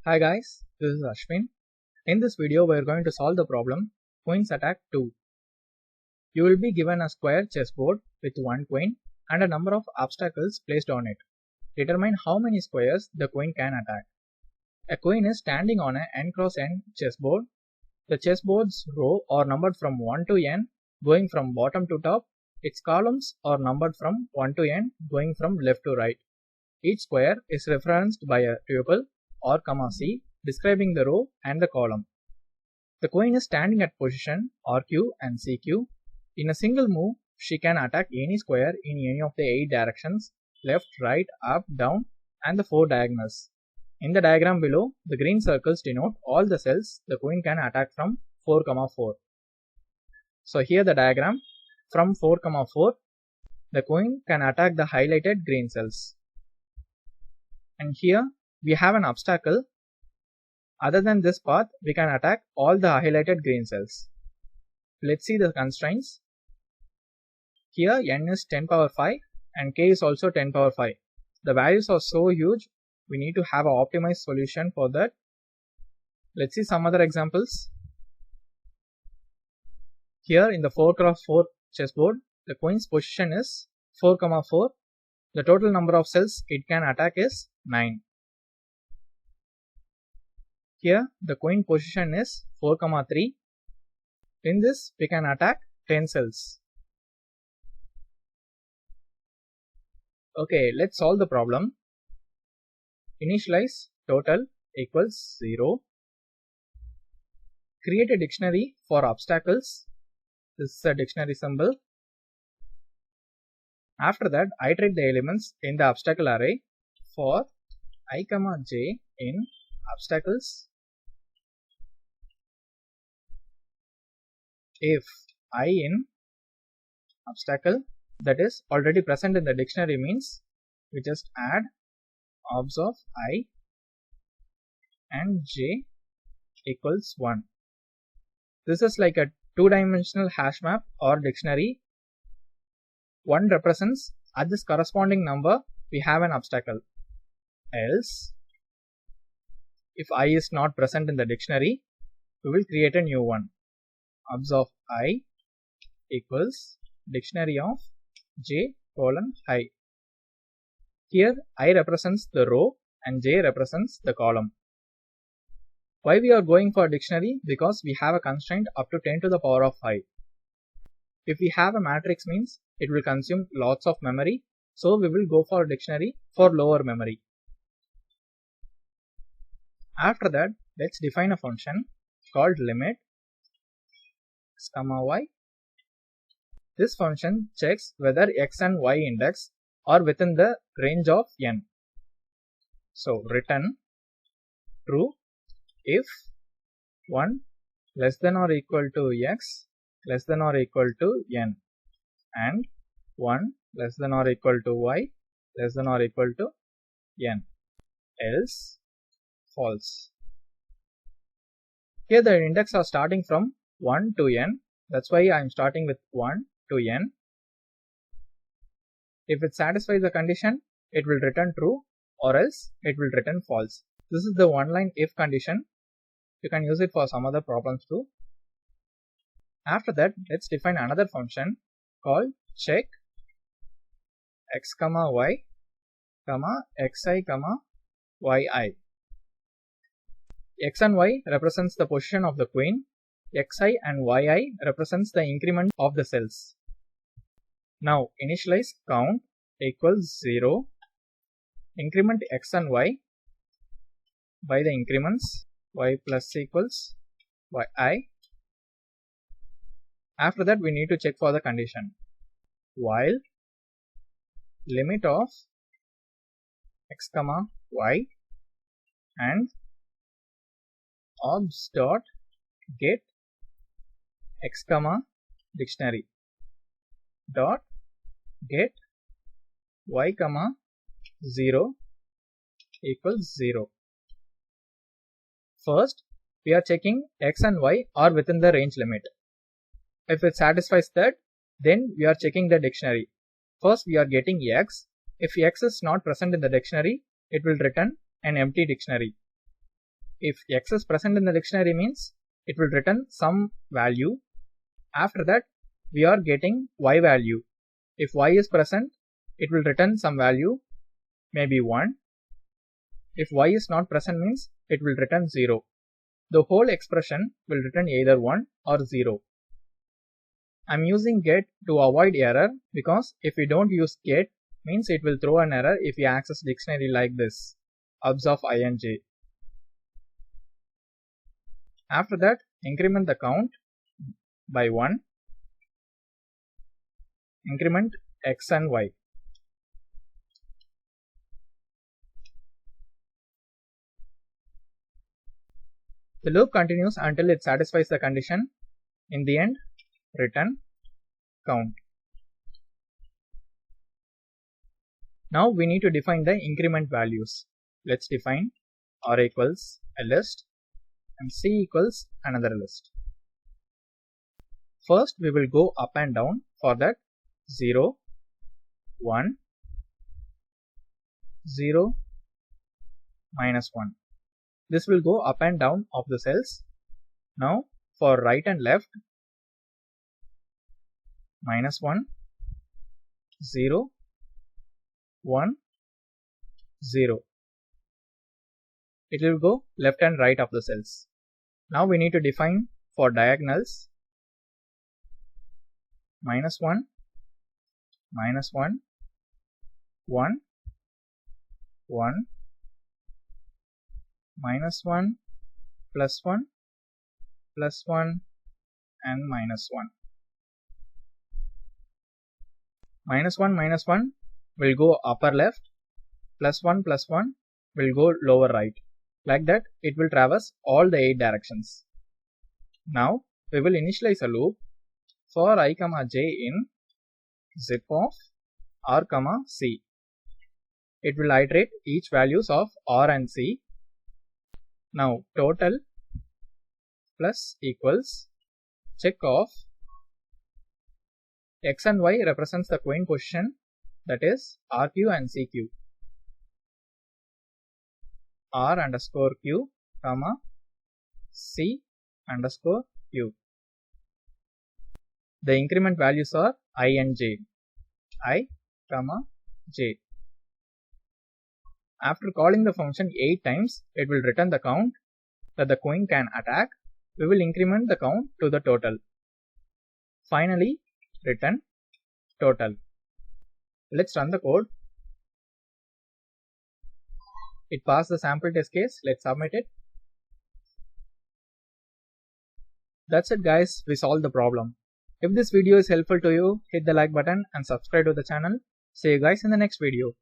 Hi guys, this is Ashwin. In this video we are going to solve the problem Queens Attack 2. You will be given a square chessboard with one queen and a number of obstacles placed on it. Determine how many squares the queen can attack. A queen is standing on a n cross n chessboard. The chessboard's rows are numbered from 1 to n, going from bottom to top. Its columns are numbered from 1 to n, going from left to right. Each square is referenced by a tuple or C describing the row and the column. The queen is standing at position RQ and CQ. In a single move, she can attack any square in any of the 8 directions, left, right, up, down, and the 4 diagonals. In the diagram below, the green circles denote all the cells the queen can attack from 4, 4. So here the diagram, from 4, 4, the queen can attack the highlighted green cells. And here we have an obstacle. Other than this path, we can attack all the highlighted green cells. Let's see the constraints. Here n is 10 power 5 and k is also 10 power 5. The values are so huge, we need to have an optimized solution for that. Let's see some other examples. Here in the 4 cross 4 chessboard, the queen's position is 4, 4. The total number of cells it can attack is 9. Here the queen position is 4, 3. In this we can attack 10 cells. Okay, let's solve the problem. Initialize total equals 0. Create a dictionary for obstacles. This is a dictionary symbol. After that, iterate the elements in the obstacle array for I, j in obstacles. If I in obstacle that is already present in the dictionary means we just add obs of I and j equals 1. This is like a two-dimensional hash map or dictionary. 1 represents at this corresponding number we have an obstacle. Else, if I is not present in the dictionary, we will create a new one. Obs of I equals dictionary of j colon I. Here I represents the row and j represents the column. Why we are going for a dictionary? Because we have a constraint up to 10 to the power of 5. If we have a matrix means it will consume lots of memory, so we will go for a dictionary for lower memory. After that, let's define a function called limit x, y. This function checks whether x and y index are within the range of n. So return true if 1 less than or equal to x less than or equal to n and 1 less than or equal to y less than or equal to n. Else false. Here the index are starting from 1 to n. That's why I am starting with 1 to n. If it satisfies the condition, it will return true or else it will return false. This is the one line if condition. You can use it for some other problems too. After that, let's define another function called check x, y, xi, yi. X and y represents the position of the queen. Xi and yi represents the increment of the cells. Now initialize count equals 0. Increment x and y by the increments y plus equals yi. After that we need to check for the condition. While limit of x, y and obs dot get x, dictionary dot get y, 0 equals 0. First, we are checking x and y are within the range limit. If it satisfies that, then we are checking the dictionary. First, we are getting x. If x is not present in the dictionary, it will return an empty dictionary. if X is present in the dictionary means it will return some value. After that, we are getting Y value. If Y is present, it will return some value, maybe 1. If Y is not present means it will return 0. The whole expression will return either 1 or 0. I am using get to avoid error because if we don't use get means it will throw an error if we access dictionary like this, obs of I and j. After that, increment the count by 1, increment X and Y. The loop continues until it satisfies the condition. In the end, return count. Now we need to define the increment values. Let's define R equals a list and C equals another list. First we will go up and down. For that 0, 1, 0, minus 1. This will go up and down of the cells. Now for right and left, minus 1, 0, 1, 0. It will go left and right of the cells. Now we need to define for diagonals minus 1, minus 1, 1, 1, minus 1, plus 1, plus 1 and minus 1. Minus 1 will go upper left, plus 1 will go lower right. Like that it will traverse all the 8 directions. Now we will initialize a loop for I, j in zip of R, C. It will iterate each values of R and C. Now total plus equals check of X and Y represents the coin position, that is RQ and CQ. R underscore Q, comma C underscore Q. The increment values are I and j. I, j. After calling the function 8 times, it will return the count that the coin can attack. We will increment the count to the total. Finally, return total. Let's run the code. It passed the sample test case. Let's submit it. That's it guys, we solved the problem. If this video is helpful to you, hit the like button and subscribe to the channel. See you guys in the next video.